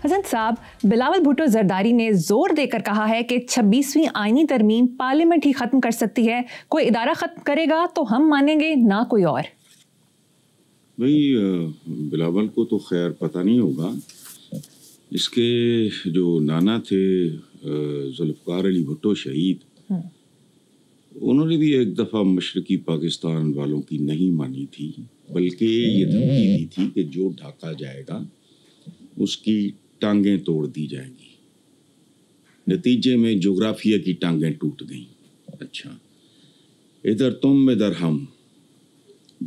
حسن صاحب، بلاول بھٹو زرداری نے زور دے کر کہا ہے کہ 26ویں آئینی ترمیم پارلیمنٹ ہی ختم کر سکتی ہے، کوئی ادارہ ختم کرے گا تو ہم مانیں گے، نہ کوئی اور۔ بھائی بلاول کو تو خیر پتہ نہیں ہوگا، اس کے جو نانا تھے ذوالفقار علی بھٹو شہید، انہوں نے بھی ایک دفعہ مشرقی پاکستان والوں کی نہیں مانی تھی، بلکہ یہ دھمکی دی تھی کہ جو ڈھاکہ جائے گا اس کی ٹانگیں توڑ دی جائیں گی۔ نتیجے میں جغرافیہ کی ٹانگیں ٹوٹ گئیں۔ اچھا، ادھر تم ادھر ہم۔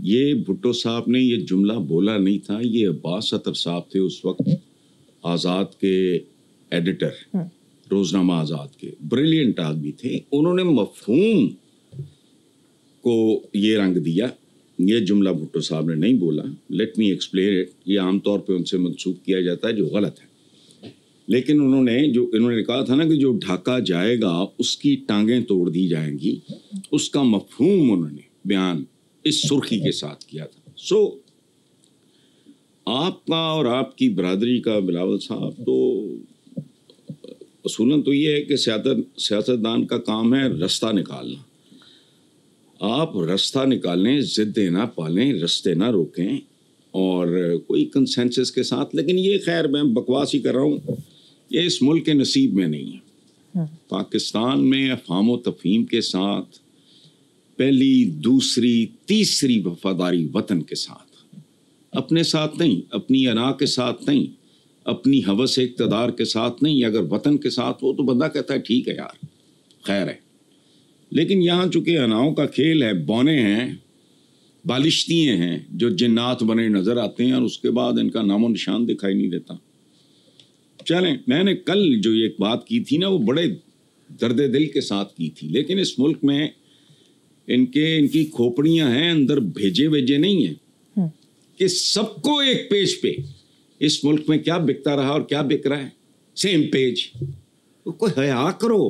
یہ بھٹو صاحب نے یہ جملہ بولا نہیں تھا، یہ عباس اطہر صاحب تھے اس وقت آزاد کے ایڈیٹر، روزنامہ آزاد کے، بریلینٹ آدمی تھے۔ انہوں نے مفہوم کو یہ رنگ دیا، یہ جملہ بھٹو صاحب نے نہیں بولا۔ لیٹ می ایکسپلین اٹ، یہ عام طور پہ ان سے منسوب کیا جاتا ہے جو غلط ہے، لیکن انہوں نے کہا تھا نا کہ جو ڈھاکہ جائے گا اس کی ٹانگیں توڑ دی جائیں گی، اس کا مفہوم انہوں نے بیان اس سرخی کے ساتھ کیا تھا۔ سو آپ کا اور آپ کی برادری کا بلاول صاحب تو اصولاً تو یہ ہے کہ سیاستدان کا کام ہے رستہ نکالنا۔ آپ رستہ نکالیں، ضدیں نہ پالیں، رستے نہ روکیں، اور کوئی کنسنسس کے ساتھ۔ لیکن یہ خیر میں بکواس ہی کر رہا ہوں، یہ اس ملک کے نصیب میں نہیں ہے۔ پاکستان میں افہام و تفہیم کے ساتھ پہلی، دوسری، تیسری وفاداری وطن کے ساتھ، اپنے ساتھ نہیں، اپنی انا کے ساتھ نہیں، اپنی ہوس اقتدار کے ساتھ نہیں۔ اگر وطن کے ساتھ ہو تو بندہ کہتا ہے ٹھیک ہے یار، خیر ہے۔ لیکن یہاں چونکہ اناؤں کا کھیل ہے، بونے ہیں، بالشتیے ہیں جو جنات بنے نظر آتے ہیں، اور اس کے بعد ان کا نام و نشان دکھائی نہیں دیتا۔ چلیں، میں نے کل جو ایک بات کی تھی نا، وہ بڑے درد دل کے ساتھ کی تھی، لیکن اس ملک میں ان کی کھوپڑیاں ہیں، اندر بھیجے نہیں ہیں کہ سب کو ایک پیج پہ اس ملک میں کیا بکتا رہا اور کیا بک رہا ہے، سیم پیج۔ کوئی حیا کرو۔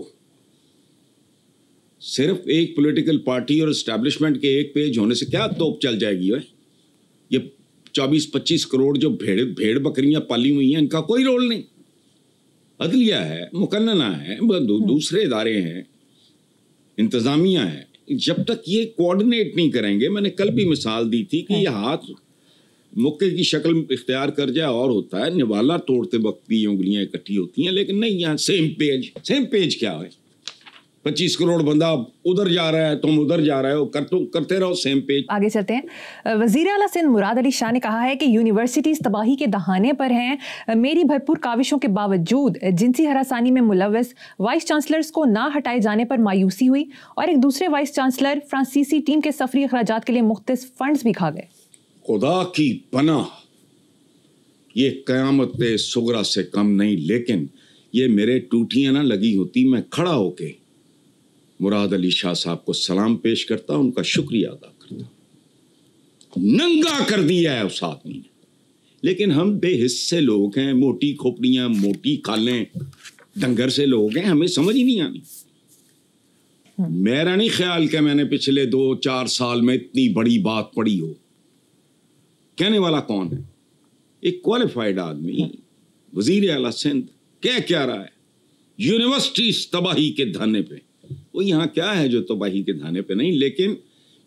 صرف ایک پولیٹیکل پارٹی اور اسٹیبلشمنٹ کے ایک پیج ہونے سے کیا توپ چل جائے گی؟ یہ 24-25 کروڑ جو بھیڑ بکریاں پالی ہوئی ہیں، ان کا کوئی رول نہیں۔ عدلیہ ہے، مقننہ ہے، دوسرے ادارے ہیں، انتظامیہ ہے۔ جب تک یہ کوآرڈینیٹ نہیں کریں گے، میں نے کل بھی مثال دی تھی کہ یہ ہاتھ مکے کی شکل اختیار کر جائے اور ہوتا ہے، نوالا توڑتے وقت بھی انگلیاں اکٹھی ہوتی ہیں، لیکن نہیں، یہاں سیم پیج کیا ہے؟ 25 کروڑ بندہ ادھر جا رہا ہے، تم ادھر جا رہے ہو، کرتے رہو سیم پیج۔ آگے چلتے ہیں۔ وزیر اعلیٰ سندھ مراد علی شاہ نے کہا ہے کہ یونیورسٹیز تباہی کے دہانے پر ہیں۔ میری بھرپور کاوشوں کے باوجود جنسی ہراسانی میں ملوث وائس چانسلرز کو نہ ہٹائے جانے پر مایوسی ہوئی، اور ایک دوسرے وائس چانسلر فرانسیسی ٹیم کے سفری اخراجات کے لیے مختص فنڈز بھی کھا گئے۔ خدا کی پناہ، یہ قیامت صغریٰ سے کم نہیں، لیکن یہ میرے ٹوٹیاں نہ لگی ہوتی، میں کھڑا ہو کے مراد علی شاہ صاحب کو سلام پیش کرتا، ان کا شکریہ ادا کرتا۔ ننگا کر دیا ہے اس آدمی نے۔ لیکن ہم بے حس سے لوگ ہیں، موٹی کھوپڑیاں، موٹی کھالیں، ڈنگر سے لوگ ہیں، ہمیں سمجھ ہی نہیں آنی۔ میرا نہیں خیال کہ میں نے پچھلے 2-4 سال میں اتنی بڑی بات پڑھی ہو۔ کہنے والا کون ہے؟ ایک کوالیفائڈ آدمی، وزیر اعلیٰ سندھ، کیا رہا ہے یونیورسٹیز تباہی کے دھانے پہ۔ وہ یہاں کیا ہے جو تباہی کے دھانے پہ نہیں، لیکن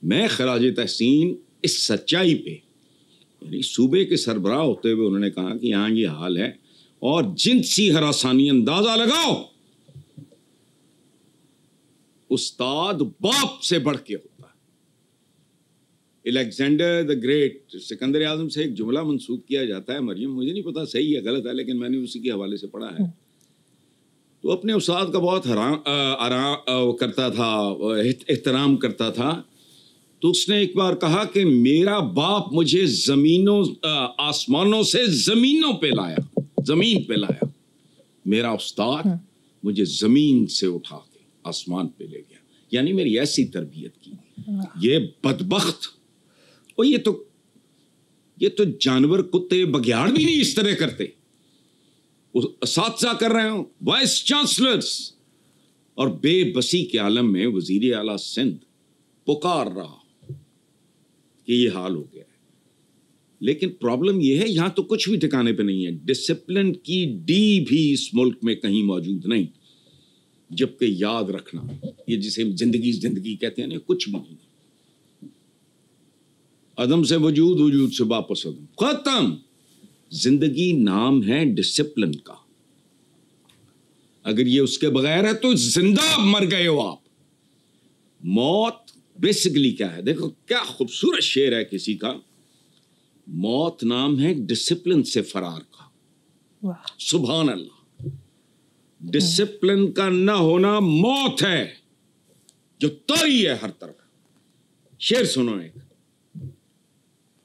میں خراج تحسین اس سچائی پہ، یعنی صوبے کے سربراہ ہوتے ہوئے انہوں نے کہا کہ یہاں یہ حال ہے، اور جنسی ہراسانی، اندازہ لگاؤ، استاد باپ سے بڑھ کے ہوتا ہے۔ الیگزینڈر دی گریٹ، سکندر اعظم سے ایک جملہ منسوب کیا جاتا ہے، مریم، مجھے نہیں پتا صحیح ہے غلط ہے، لیکن میں نے اسی کے حوالے سے پڑھا ہے۔ تو اپنے استاد کا بہت کرتا تھا، احترام کرتا تھا، تو اس نے ایک بار کہا کہ میرا باپ مجھے آسمانوں سے زمین پہ لایا، میرا استاد مجھے زمین سے اٹھا کے آسمان پہ لے گیا، یعنی میری ایسی تربیت کی۔ یہ بدبخت، اور یہ تو جانور، کتے، بگیاڑ بھی نہیں اس طرح کرتے۔ اساتذہ کر رہے ہوں، وائس چانسلرز، اور بے بسی کے عالم میں وزیر اعلیٰ سندھ پکار رہا کہ یہ حال ہو گیا ہے۔ لیکن پرابلم یہ ہے یہاں تو کچھ بھی ٹھکانے پہ نہیں ہے. ڈسپلن کی ڈی بھی اس ملک میں کہیں موجود نہیں. جبکہ یاد رکھنا یہ جسے زندگی کہتے ہیں نا, کچھ بھی نہیں. عدم سے وجود, وجود سے واپس عدم, ختم. زندگی نام ہے ڈسپلن کا. اگر یہ اس کے بغیر ہے تو زندہ مر گئے ہو آپ. موت بیسیکلی کیا ہے؟ دیکھو کیا خوبصورت شعر ہے کسی کا. موت نام ہے ڈسپلن سے فرار کا. سبحان اللہ. ڈسپلن کا نہ ہونا موت ہے جو طاری ہے ہر طرف. شعر سنو ایک.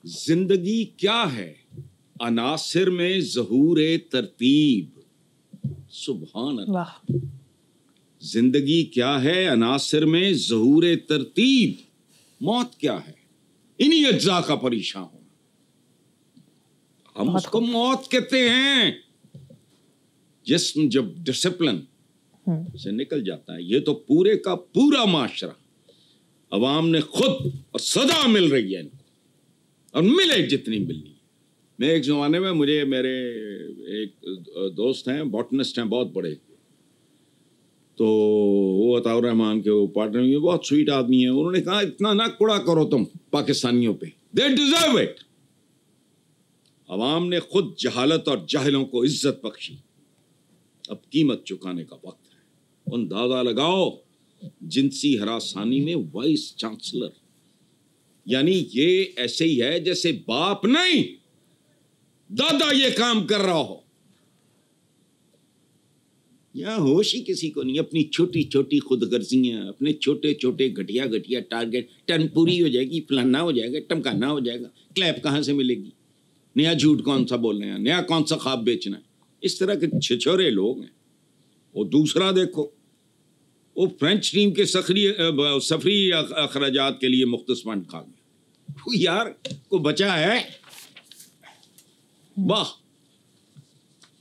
زندگی کیا ہے؟ عناصر میں ظہور ترتیب. سبحان اللہ. زندگی کیا ہے؟ عناصر میں ظہور ترتیب. موت کیا ہے؟ انہی اجزاء کا پریشان ہونا. ہم اس کو موت کہتے ہیں. جسم جب ڈسپلن سے نکل جاتا ہے, یہ تو پورے کا پورا معاشرہ, عوام نے خود اور صدا مل رہی ہے ان کو, اور ملے جتنی ملنی. میں ایک زمانے میں مجھے میرے ایک دوست ہیں, باٹنسٹ ہیں بہت بڑے, تو وہ عطاء الرحمان کے وہ پارٹنر میں بہت سویٹ آدمی ہیں. انہوں نے کہا اتنا نہ کوڑا کرو تم پاکستانیوں پہ, دے ڈیزرو اٹ. عوام نے خود جہالت اور جاہلوں کو عزت بخشی. اب قیمت چکانے کا وقت ہے. اندازہ لگاؤ جنسی ہراسانی میں وائس چانسلر, یعنی یہ ایسے ہی ہے جیسے باپ نہیں دادا یہ کام کر رہا ہو. یہاں ہوش ہی کسی کو نہیں. اپنی چھوٹی چھوٹی خود غرضیاں, اپنے چھوٹے چھوٹے گھٹیا گھٹیا ٹارگیٹ. ٹرن پوری ہو جائے گی, فلانا ہو جائے گا, ٹمکانا ہو جائے گا, کلیپ کہاں سے ملے گی, نیا جھوٹ کون سا بول رہے ہیں, نیا کون سا خواب بیچنا ہے. اس طرح کے چھچورے لوگ ہیں. وہ دوسرا دیکھو, وہ فرینچ ٹیم کے سفری اخراجات کے لیے مختص فنڈ کھا گیا. یار کو بچا ہے. واہ,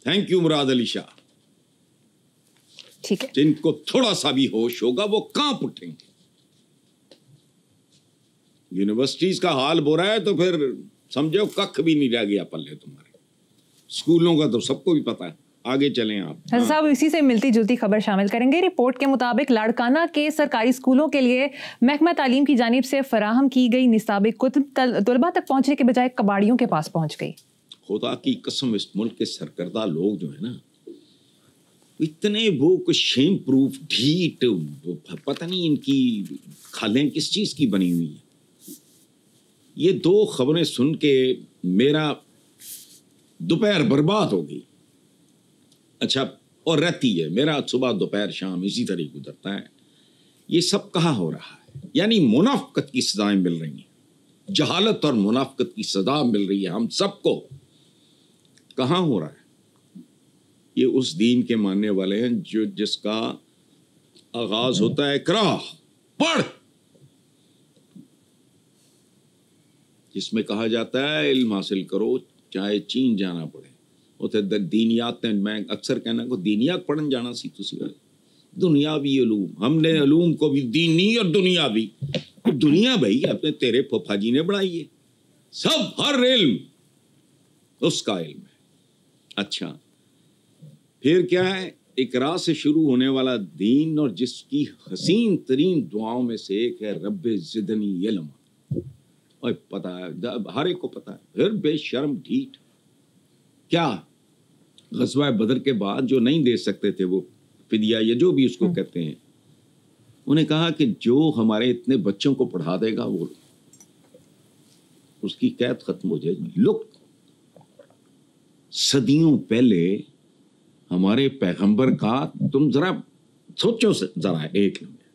تھینک یو مراد علی شاہ. ٹھیک ہے, جن کو تھوڑا سا بھی ہوش ہوگا وہ کانپ اٹھیں گے. یونیورسٹیز کا حال برا ہے تو پھر سمجھو ککھ بھی نہیں رہ گیا پلے تمہارے. اسکولوں کا تو سب کو بھی پتا ہے. آگے چلیں آپ. حسن صاحب اسی سے ملتی جلتی خبر شامل کریں گے. رپورٹ کے مطابق لاڑکانہ کے سرکاری اسکولوں کے لیے محکمہ تعلیم کی جانب سے فراہم کی گئی نصاب کتب طلباء تک پہنچنے کے بجائے کباڑیوں کے پاس پہنچ گئی. خدا کی قسم اس ملک کے سرکردہ لوگ جو ہیں نا, اتنے وہ کچھ شیم پروف ڈھیٹ, پتہ نہیں ان کی کھالیں کس چیز کی بنی ہوئی ہیں. یہ دو خبریں سن کے میرا دوپہر برباد ہو گئی. اچھا, اور رہتی ہے میرا صبح دوپہر شام اسی طرح گزرتا ہے. یہ سب کہاں ہو رہا ہے؟ یعنی منافقت کی سزائیں مل رہی ہیں, جہالت اور منافقت کی سزا مل رہی ہے ہم سب کو. کہاں ہو رہا ہے؟ یہ اس دین کے ماننے والے ہیں جو جس کا آغاز ہوتا ہے اقرا, پڑھ, جس میں کہا جاتا ہے علم حاصل کرو چاہے چین جانا پڑے. دینیات میں اکثر کہنا کو دینیات پڑھن جانا سی تسی دنیاوی علوم. ہم نے علوم کو بھی دینی اور دنیاوی. دنیا بھائی اپنے تیرے پھوپھا جی نے بڑھائی ہے. سب ہر علم اس کا علم ہے. اچھا پھر کیا ہے؟ اقرا سے شروع ہونے والا دین, اور جس کی حسین ترین دعاؤں میں سے ایک ہے رب زدنی علم. اور پتا ہے ہر ایک کو پتا ہے. پھر بے شرم ڈھیٹ کیا غزوہ بدر کے بعد جو نہیں دے سکتے تھے وہ فدیہ یا جو بھی اس کو کہتے ہیں, انہیں کہا کہ جو ہمارے اتنے بچوں کو پڑھا دے گا وہ اس کی قید ختم ہو جائے گی. لوگ صدیوں پہلے ہمارے پیغمبر کا, تم ذرا سوچو ذرا ایک لمحے,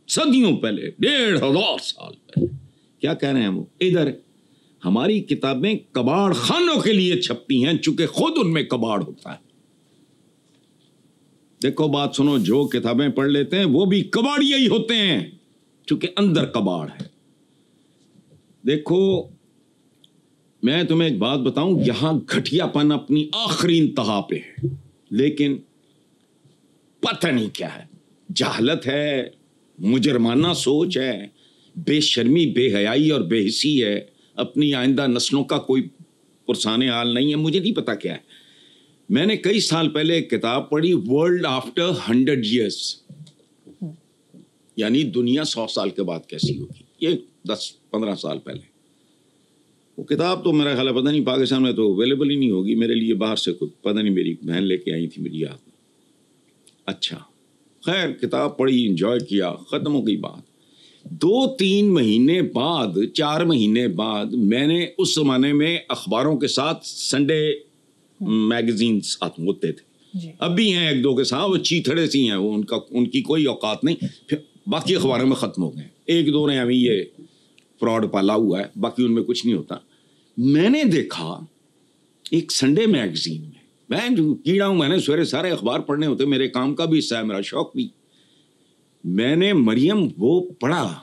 صدیوں پہلے 1500 سال پہلے کیا کہہ رہے ہیں وہ. ادھر ہماری کتابیں کباڑ خانوں کے لیے چھپتی ہیں چونکہ خود ان میں کباڑ ہوتا ہے. دیکھو بات سنو, جو کتابیں پڑھ لیتے ہیں وہ بھی کباڑیے ہی ہوتے ہیں چونکہ اندر کباڑ ہے. دیکھو میں تمہیں ایک بات بتاؤں, یہاں گھٹیا پن اپنی آخری انتہا پہ ہے, لیکن پتہ نہیں کیا ہے. جہالت ہے, مجرمانہ سوچ ہے, بے شرمی بے حیائی اور بے حسی ہے, اپنی آئندہ نسلوں کا کوئی پرسان حال نہیں ہے. مجھے نہیں پتا کیا ہے. میں نے کئی سال پہلے ایک کتاب پڑھی, ورلڈ آفٹر 100 years, یعنی دنیا 100 سال کے بعد کیسی ہوگی. یہ 10-15 سال پہلے. وہ کتاب تو میرا خیال ہے پتہ نہیں پاکستان میں تو اویلیبل ہی نہیں ہوگی. میرے لیے باہر سے کوئی پتہ نہیں, میری بہن لے کے آئی تھی میری یاد میں. اچھا خیر, کتاب پڑھی, انجوائے کیا, ختم ہو گئی بات. 2-3 مہینے بعد, 4 مہینے بعد میں نے, اس زمانے میں اخباروں کے ساتھ سنڈے میگزینس ہوتے تھے, اب بھی ہیں ایک دو کے ساتھ, وہ چیتھڑے سی ہیں, وہ ان کی کوئی اوقات نہیں. پھر باقی اخباروں میں ختم ہو گئے, ایک دو نے ابھی یہ فراڈ پالا ہوا ہے, باقی ان میں کچھ نہیں ہوتا. میں نے دیکھا ایک سنڈے میگزین میں جو کیڑا ہوں, میں نے سویرے سارے اخبار پڑھنے ہوتے, میرے کام کا بھی حصہ ہے, میرا شوق بھی. میں نے مریم وہ پڑھا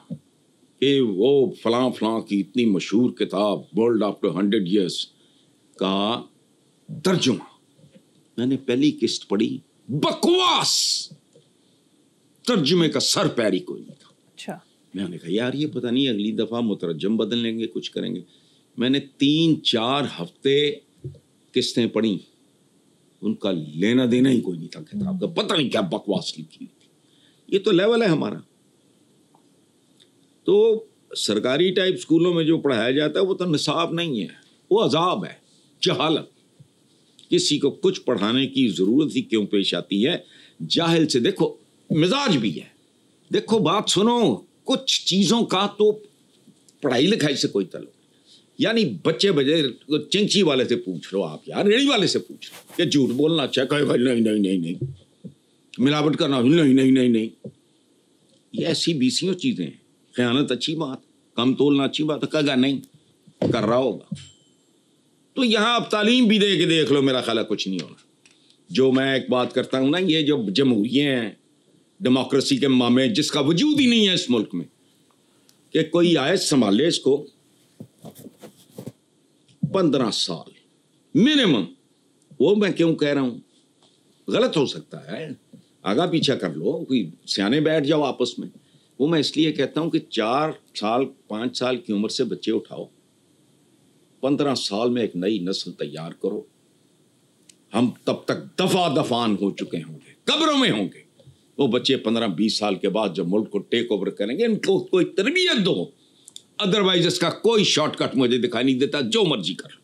کہ وہ فلاں فلاں کی اتنی مشہور کتاب ورلڈ آفٹر 100 years کا ترجمہ. میں نے پہلی قسط پڑھی, بکواس, ترجمے کا سر پیری کوئی نہیں تھا. اچھا. میں نے کہا یار یہ پتہ نہیں اگلی دفعہ مترجم بدل لیں گے, کچھ کریں گے. میں نے 3-4 ہفتے قسطیں پڑھی, ان کا لینا دینا ہی کوئی نہیں تھا کتاب کا, پتہ نہیں کیا بکواس لکھی تھی. یہ تو لیول ہے ہمارا. تو سرکاری ٹائپ اسکولوں میں جو پڑھایا جاتا ہے وہ تو نصاب نہیں ہے, وہ عذاب ہے, جہالت. کسی کو کچھ پڑھانے کی ضرورت ہی کیوں پیش آتی ہے؟ جاہل سے دیکھو مزاج بھی ہے. دیکھو بات سنو, کچھ چیزوں کا تو پڑھائی لکھائی سے کوئی تعلق, یعنی بچے بجے چنچی والے سے پوچھ لو آپ, یار ریڑھی والے سے پوچھ لو کہ جھوٹ بولنا اچھا, کہے گا نہیں نہیں نہیں نہیں, ملاوٹ کرنا نہیں نہیں نہیں نہیں. یہ ایسی بیسیوں چیزیں ہیں. خیانت اچھی بات, کم تولنا اچھی بات, کہے گا نہیں, کر رہا ہوگا. تو یہاں اب تعلیم بھی دے کے دیکھ لو, میرا خیال ہے کچھ نہیں ہونا. جو میں ایک بات کرتا ہوں نا, یہ جو جمہوریے ہیں, ڈیموکریسی کے معاملے جس کا وجود ہی نہیں ہے اس ملک میں, کہ کوئی آئے سنبھالے اس کو 15 سال منیمم. وہ میں کیوں کہہ رہا ہوں, غلط ہو سکتا ہے, آگا پیچھا کر لو, کوئی سیانے بیٹھ جاؤ آپس میں. وہ میں اس لیے کہتا ہوں کہ 4 سال 5 سال کی عمر سے بچے اٹھاؤ, 15 سال میں ایک نئی نسل تیار کرو. ہم تب تک دفعان ہو چکے ہوں گے, قبروں میں ہوں گے. وہ بچے 15-20 سال کے بعد جب ملک کو ٹیک اوور کریں گے, ان کو کوئی تربیت دو, ادروائز اس کا کوئی شارٹ کٹ مجھے دکھائی نہیں دیتا, جو مرضی کر لو.